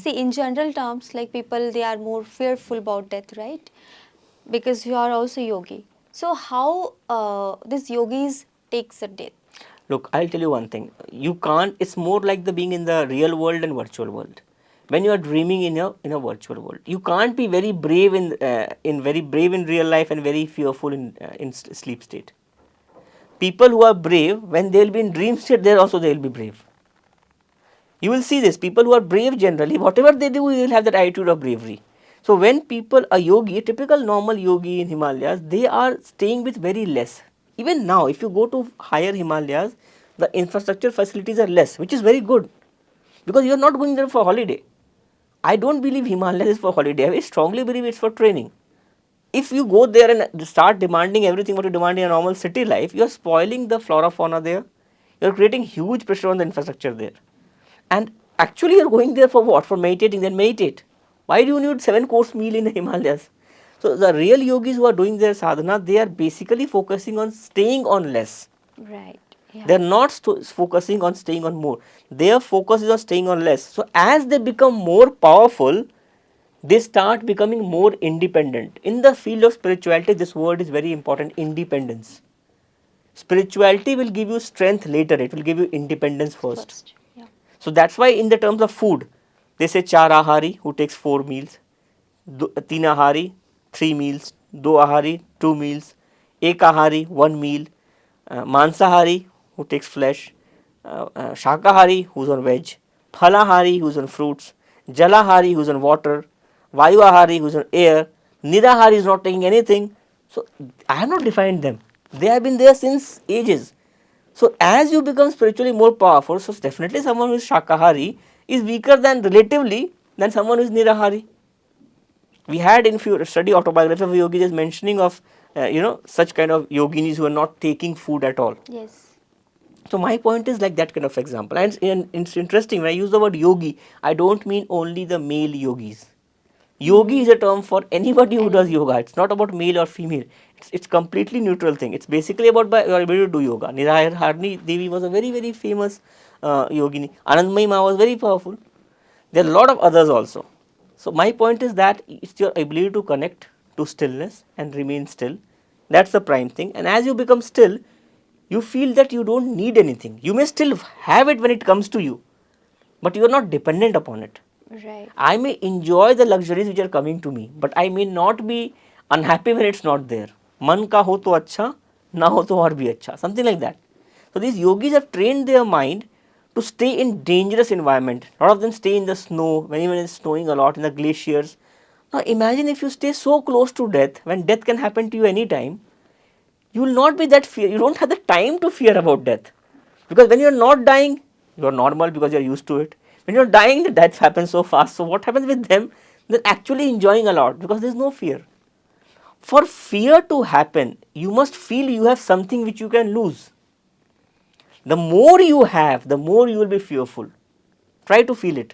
See, in general terms, like people, they are more fearful about death, right? Because you are also yogi. So how this yogis takes a death? Look, I'll tell you one thing. You can't. It's more like the being in the real world and virtual world. When you are dreaming in a virtual world, you can't be very brave in very brave in real life and very fearful in sleep state. People who are brave, when they will be in dream state, there also they will be brave. You will see this. People who are brave generally, whatever they do, they will have that attitude of bravery. So when people, a yogi, a typical normal yogi in Himalayas, they are staying with very less. Even now, if you go to higher Himalayas, the infrastructure facilities are less, which is very good because you are not going there for holiday. I don't believe Himalayas is for holiday. I very strongly believe it's for training. If you go there and start demanding everything what you demand in a normal city life, you are spoiling the flora fauna there. You are creating huge pressure on the infrastructure there. And actually you are going there for what? For meditating, then meditate. Why do you need 7 course meal in the Himalayas? So the real yogis who are doing their sadhana, they are basically focusing on staying on less. Right. Yeah. They are not focusing on staying on more. Their focus is on staying on less. So as they become more powerful, they start becoming more independent. In the field of spirituality, this word is very important, independence. Spirituality will give you strength later, it will give you independence first. Yeah. So that's why in the terms of food, they say char ahari who takes 4 meals, teen ahari 3 meals, do ahari 2 meals, ek ahari 1 meal, mansahari who takes flesh, shakahari who's on veg, phalahari who's on fruits, jalahari who's on water, vayuahari who's on air, nirahari is not taking anything. So I have not defined them. They have been there since ages. So as you become spiritually more powerful, so definitely someone who is Shakahari is weaker than relatively than someone who is Nirahari. We had in few study autobiography of yogis is mentioning of such kind of yoginis who are not taking food at all. Yes. So my point is like that kind of example, and it's interesting when I use the word yogi, I don't mean only the male yogis. Yogi is a term for anybody who does yoga. It's not about male or female. It's completely neutral thing. It's basically about your ability to do yoga. Nirahari Devi was a very famous yogini. Anandamayi Ma was very powerful. There are a lot of others also. So my point is that it's your ability to connect to stillness and remain still. That's the prime thing. And as you become still, you feel that you don't need anything. You may still have it when it comes to you, but you are not dependent upon it. Right. I may enjoy the luxuries which are coming to me, but I may not be unhappy when it's not there. Man ka ho to acha, na ho to aur bhi acha. Something like that. So these yogis have trained their mind to stay in dangerous environment. A lot of them stay in the snow, when even it's snowing a lot, in the glaciers. Now imagine if you stay so close to death, when death can happen to you anytime, you will not be that fear. You don't have the time to fear about death. Because when you are not dying, you are normal because you are used to it. When you are dying, the death happens so fast. So what happens with them? They're actually enjoying a lot because there is no fear. For fear to happen, you must feel you have something which you can lose. The more you have, the more you will be fearful. Try to feel it.